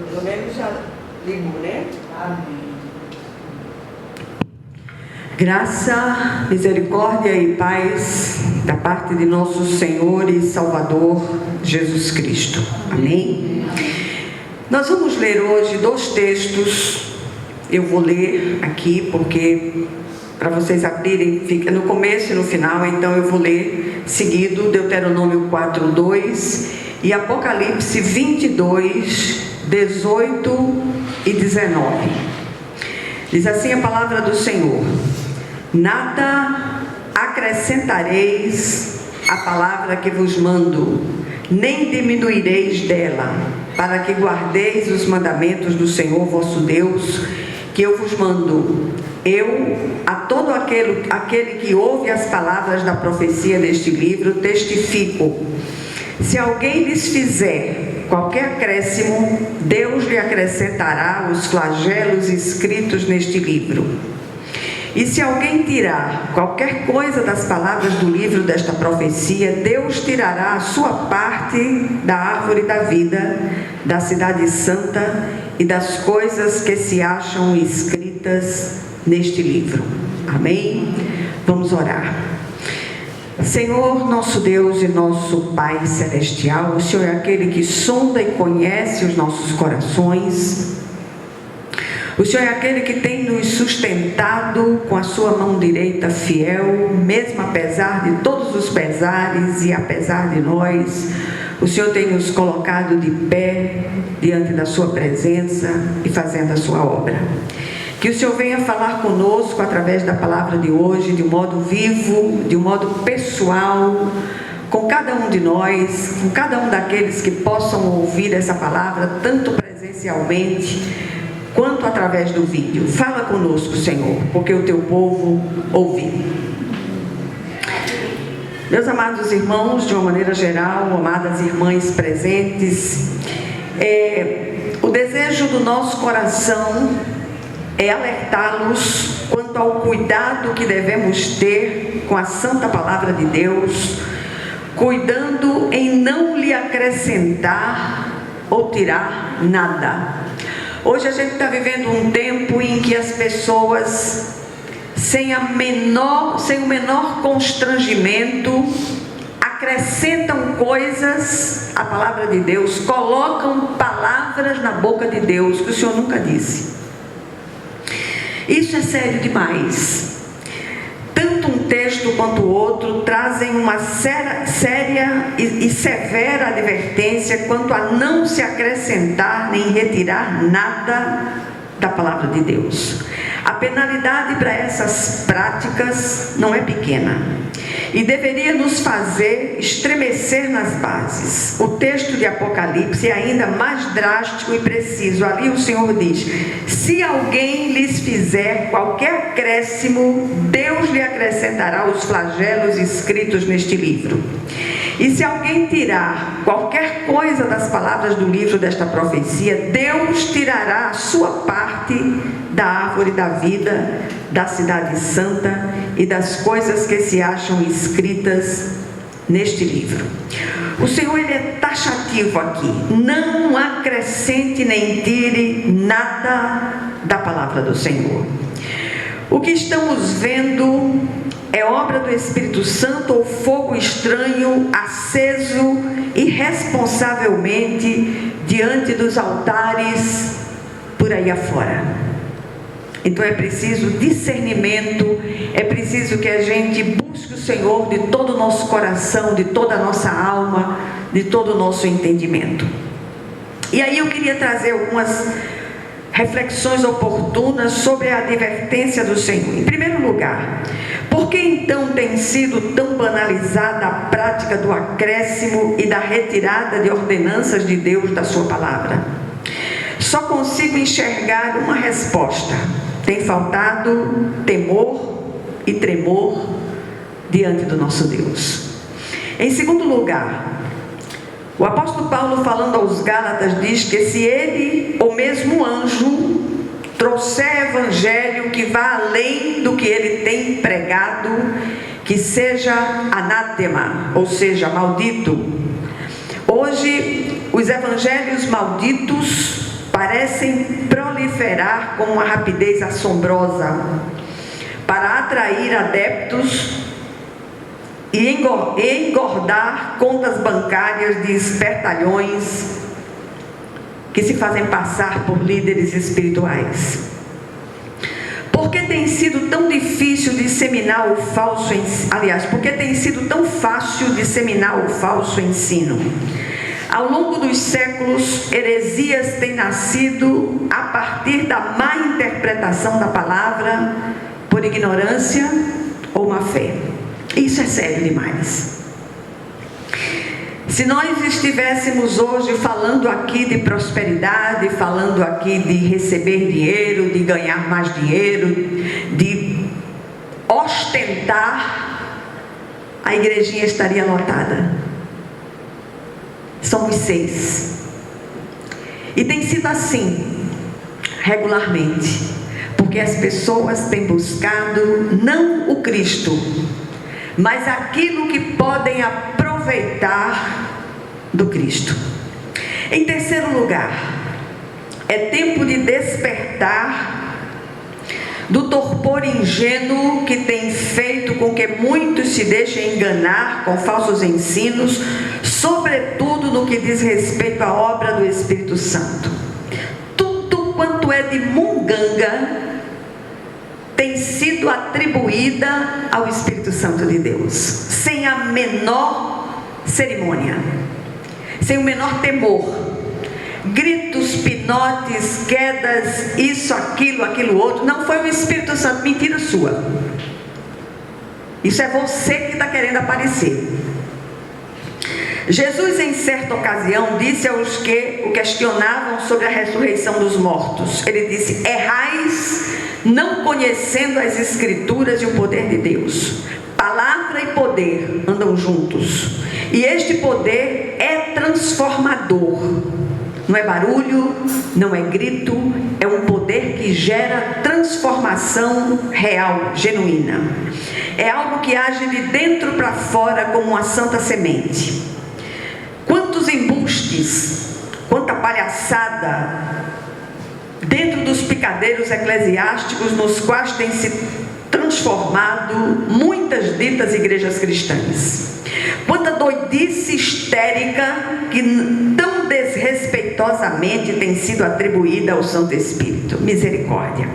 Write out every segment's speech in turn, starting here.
Pelo menos já ligou, né? Amém. Graça, misericórdia e paz da parte de nosso Senhor e Salvador Jesus Cristo. Amém? Nós vamos ler hoje 2 textos. Eu vou ler aqui porque para vocês abrirem, fica no começo e no final, então eu vou ler seguido Deuteronômio 4:2 e Apocalipse 22, 18 e 19. Diz assim a palavra do Senhor: nada acrescentareis à palavra que vos mando, nem diminuireis dela, para que guardeis os mandamentos do Senhor vosso Deus, que eu vos mando. Eu, a todo aquele que ouve as palavras da profecia deste livro, testifico: se alguém lhes fizer qualquer acréscimo, Deus lhe acrescentará os flagelos escritos neste livro. E se alguém tirar qualquer coisa das palavras do livro desta profecia, Deus tirará a sua parte da árvore da vida, da cidade santa e das coisas que se acham escritas neste livro. Amém? Vamos orar. Senhor, nosso Deus e nosso Pai Celestial, o Senhor é aquele que sonda e conhece os nossos corações. O Senhor é aquele que tem nos sustentado com a sua mão direita fiel, mesmo apesar de todos os pesares e apesar de nós. O Senhor tem nos colocado de pé diante da sua presença e fazendo a sua obra. Que o Senhor venha falar conosco através da palavra de hoje, de um modo vivo, de um modo pessoal, com cada um de nós, com cada um daqueles que possam ouvir essa palavra, tanto presencialmente quanto através do vídeo. Fala conosco, Senhor, porque o teu povo ouve. Meus amados irmãos, de uma maneira geral, amadas irmãs presentes, o desejo do nosso coração é alertá-los quanto ao cuidado que devemos ter com a santa palavra de Deus, cuidando em não lhe acrescentar ou tirar nada. Hoje a gente está vivendo um tempo em que as pessoas, sem o menor constrangimento, acrescentam coisas à palavra de Deus, colocam palavras na boca de Deus que o Senhor nunca disse. Isso é sério demais. Tanto um texto quanto o outro trazem uma séria e severa advertência quanto a não se acrescentar nem retirar nada da palavra de Deus. A penalidade para essas práticas não é pequena e deveria nos fazer estremecer nas bases. O texto de Apocalipse é ainda mais drástico e preciso. Ali o Senhor diz: se alguém lhes fizer qualquer acréscimo, Deus lhe acrescentará os flagelos escritos neste livro. E se alguém tirar qualquer coisa das palavras do livro desta profecia, Deus tirará a sua parte da árvore da vida, da cidade santa e das coisas que se acham escritas neste livro. O Senhor, ele é taxativo aqui: não acrescente nem tire nada da palavra do Senhor. O que estamos vendo é obra do Espírito Santo ou fogo estranho aceso irresponsavelmente diante dos altares por aí afora. Então é preciso discernimento, é preciso que a gente busque o Senhor de todo o nosso coração, de toda a nossa alma, de todo o nosso entendimento. E aí eu queria trazer algumas reflexões oportunas sobre a advertência do Senhor. Em primeiro lugar, por que então tem sido tão banalizada a prática do acréscimo e da retirada de ordenanças de Deus da sua palavra? Só consigo enxergar uma resposta: tem faltado temor e tremor diante do nosso Deus. Em segundo lugar, o apóstolo Paulo, falando aos Gálatas, diz que se ele, ou mesmo anjo, trouxer evangelho que vá além do que ele tem pregado, que seja anátema, ou seja, maldito. Hoje os evangelhos malditos parecem proliferar com uma rapidez assombrosa para atrair adeptos e engordar contas bancárias de espertalhões que se fazem passar por líderes espirituais. Por que tem sido tão difícil disseminar o falso ensino? Aliás, por que tem sido tão fácil disseminar o falso ensino? Ao longo dos séculos, heresias têm nascido a partir da má interpretação da palavra, por ignorância ou má fé. Isso é sério demais. Se nós estivéssemos hoje falando aqui de prosperidade, falando aqui de receber dinheiro, de ganhar mais dinheiro, de ostentar, a igrejinha estaria lotada. Somos 6. E tem sido assim, regularmente, porque as pessoas têm buscado não o Cristo, mas aquilo que podem aproveitar do Cristo. Em terceiro lugar, é tempo de despertar do torpor ingênuo que tem feito com que muitos se deixem enganar com falsos ensinos, sobretudo no que diz respeito à obra do Espírito Santo. Tudo quanto é de munganga tem sido atribuída ao Espírito Santo de Deus, sem a menor cerimônia, sem o menor temor. Gritos, pinotes, quedas, isso, aquilo outro. Não foi o Espírito Santo, mentira sua. Isso é você que está querendo aparecer. Jesus, em certa ocasião, disse aos que o questionavam sobre a ressurreição dos mortos. Ele disse: errais, não conhecendo as Escrituras e o poder de Deus. Palavra e poder andam juntos. E este poder é transformador. Não é barulho, não é grito, é um poder que gera transformação real, genuína. É algo que age de dentro para fora como uma santa semente. Quantos embustes, quanta palhaçada dentro dos picadeiros eclesiásticos nos quais tem se transformado muitas ditas igrejas cristãs. Quanta doidice histérica que tão desrespeitosamente tem sido atribuída ao Santo Espírito. Misericórdia.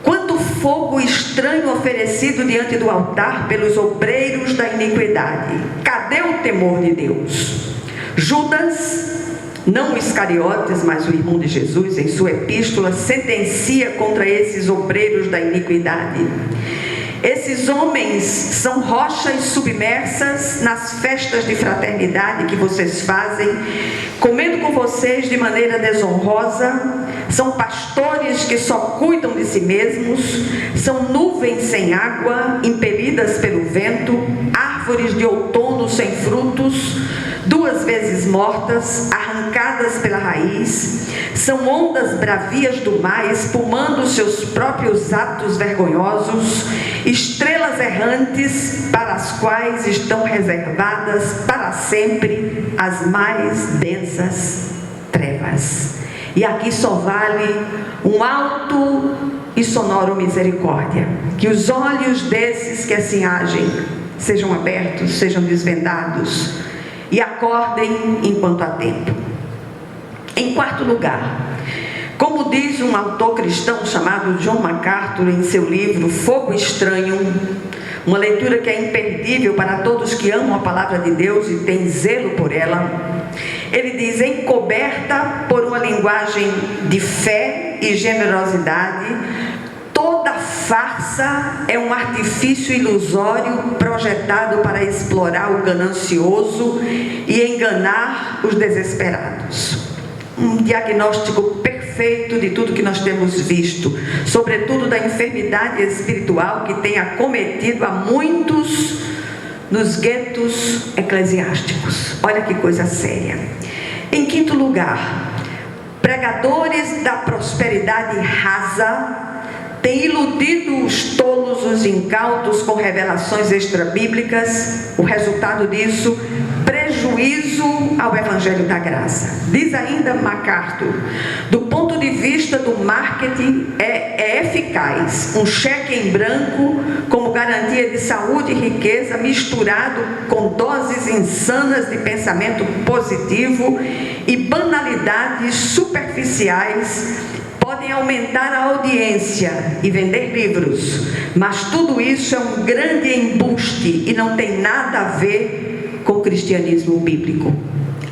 Quanto fogo estranho oferecido diante do altar pelos obreiros da iniquidade. Cadê o temor de Deus? Judas, não o Iscariotes, mas o irmão de Jesus, em sua epístola, sentencia contra esses obreiros da iniquidade. Esses homens são rochas submersas nas festas de fraternidade que vocês fazem, comendo com vocês de maneira desonrosa. São pastores que só cuidam de si mesmos, são nuvens sem água, impelidas pelo vento, árvores de outono sem frutos, 2 vezes mortas, arrancadas pela raiz. São ondas bravias do mar, espumando seus próprios atos vergonhosos, estrelas errantes para as quais estão reservadas para sempre as mais densas trevas. E aqui só vale um alto e sonoro misericórdia. Que os olhos desses que assim agem sejam abertos, sejam desvendados e acordem enquanto há tempo. Em quarto lugar, como diz um autor cristão chamado John MacArthur em seu livro Fogo Estranho, uma leitura que é imperdível para todos que amam a palavra de Deus e têm zelo por ela, ele diz: encoberta por uma linguagem de fé e generosidade, toda farsa é um artifício ilusório projetado para explorar o ganancioso e enganar os desesperados. Um diagnóstico perfeito de tudo que nós temos visto, sobretudo da enfermidade espiritual que tem acometido a muitos nos guetos eclesiásticos. Olha que coisa séria. Em quinto lugar, pregadores da prosperidade rasa têm iludido os tolos, os incautos com revelações extrabíblicas. O resultado disso, prejuízo prejuízo ao Evangelho da Graça. Diz ainda MacArthur: do ponto de vista do marketing, é eficaz um cheque em branco como garantia de saúde e riqueza, misturado com doses insanas de pensamento positivo e banalidades superficiais. Podem aumentar a audiência e vender livros, mas tudo isso é um grande embuste e não tem nada a ver com o cristianismo bíblico.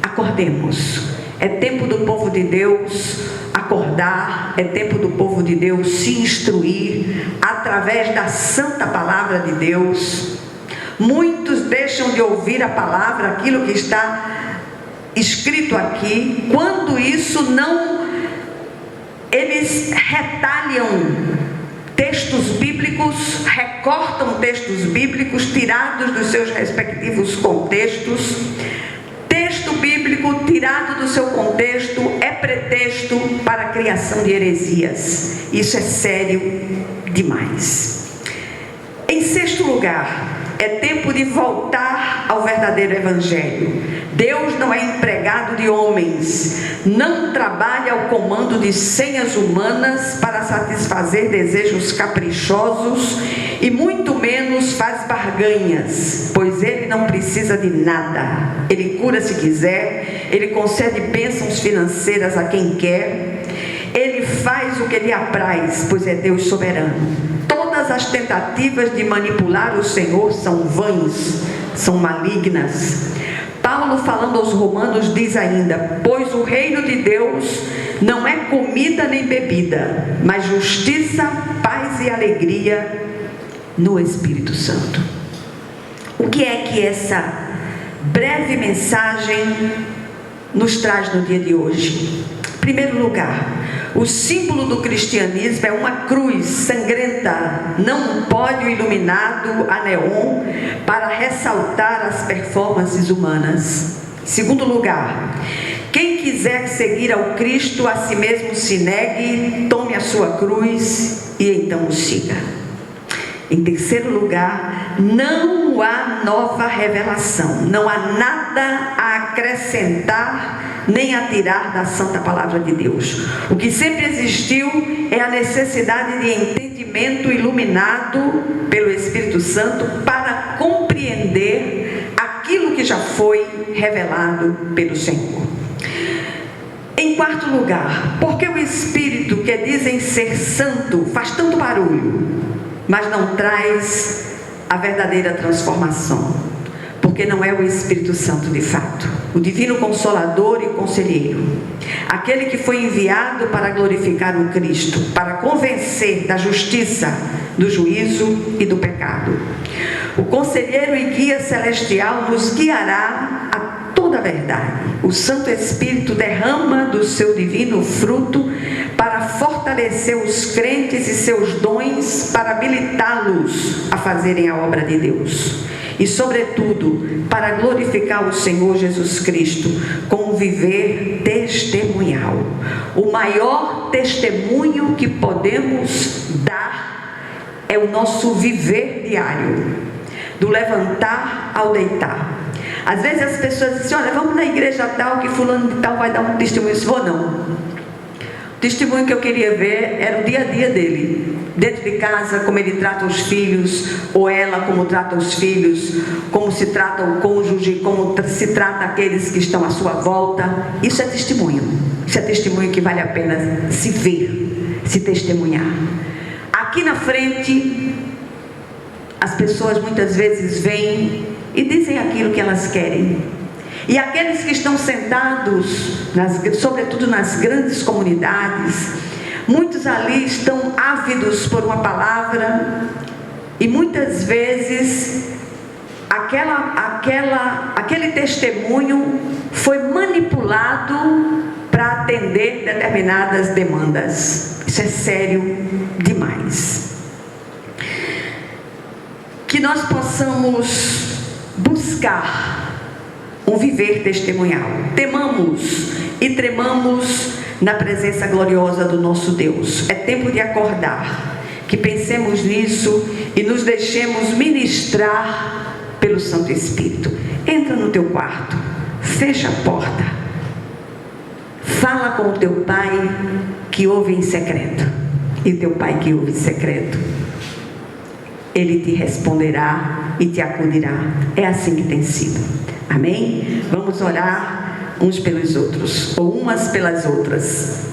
Acordemos. É tempo do povo de Deus acordar, é tempo do povo de Deus se instruir através da santa palavra de Deus. Muitos deixam de ouvir a palavra, aquilo que está escrito aqui, quando isso não... Eles retalham textos bíblicos, recortam textos bíblicos tirados dos seus respectivos contextos. Texto bíblico tirado do seu contexto é pretexto para a criação de heresias. Isso é sério demais. Em sexto lugar, é tempo de voltar ao verdadeiro Evangelho. Deus não é empregado de homens, não trabalha ao comando de senhas humanas para satisfazer desejos caprichosos e muito menos faz barganhas, pois Ele não precisa de nada. Ele cura se quiser, Ele concede bênçãos financeiras a quem quer, Ele faz o que lhe apraz, pois é Deus soberano. Todas as tentativas de manipular o Senhor são vãs, são malignas. Paulo, falando aos Romanos, diz ainda: pois o reino de Deus não é comida nem bebida, mas justiça, paz e alegria no Espírito Santo. O que é que essa breve mensagem nos traz no dia de hoje? Em primeiro lugar, o símbolo do cristianismo é uma cruz sangrenta, não um pódio iluminado a neon para ressaltar as performances humanas. Em segundo lugar, quem quiser seguir ao Cristo, a si mesmo se negue, tome a sua cruz e então o siga. Em terceiro lugar, não há nova revelação, não há nada a acrescentar nem a tirar da santa palavra de Deus. O que sempre existiu é a necessidade de entendimento iluminado pelo Espírito Santo para compreender aquilo que já foi revelado pelo Senhor. Em quarto lugar, porque o Espírito que dizem ser santo faz tanto barulho, mas não traz a verdadeira transformação? Porque não é o Espírito Santo de fato, o divino consolador e conselheiro, aquele que foi enviado para glorificar o Cristo, para convencer da justiça, do juízo e do pecado. O conselheiro e guia celestial nos guiará a toda a verdade. O Santo Espírito derrama do seu divino fruto para fortalecer os crentes e seus dons, para habilitá-los a fazerem a obra de Deus. E, sobretudo, para glorificar o Senhor Jesus Cristo com um viver testemunhal. O maior testemunho que podemos dar é o nosso viver diário, do levantar ao deitar. Às vezes as pessoas dizem: olha, vamos na igreja tal, que fulano de tal vai dar um testemunho. Eu vou não. O testemunho que eu queria ver era o dia a dia dele, dentro de casa, como ele trata os filhos, ou ela como trata os filhos, como se trata o cônjuge, como se trata aqueles que estão à sua volta. Isso é testemunho. Isso é testemunho que vale a pena se ver, se testemunhar. Aqui na frente, as pessoas muitas vezes vêm e dizem aquilo que elas querem. E aqueles que estão sentados, sobretudo nas grandes comunidades, muitos ali estão ávidos por uma palavra, e muitas vezes aquele testemunho foi manipulado para atender determinadas demandas. Isso é sério demais. Que nós possamos buscar um viver testemunhal. Temamos e tremamos na presença gloriosa do nosso Deus. É tempo de acordar, que pensemos nisso e nos deixemos ministrar pelo Santo Espírito. Entra no teu quarto, fecha a porta. Fala com o teu pai que ouve em secreto. E teu pai que ouve em secreto, ele te responderá e te acudirá. É assim que tem sido. Amém? Vamos orar uns pelos outros, ou umas pelas outras.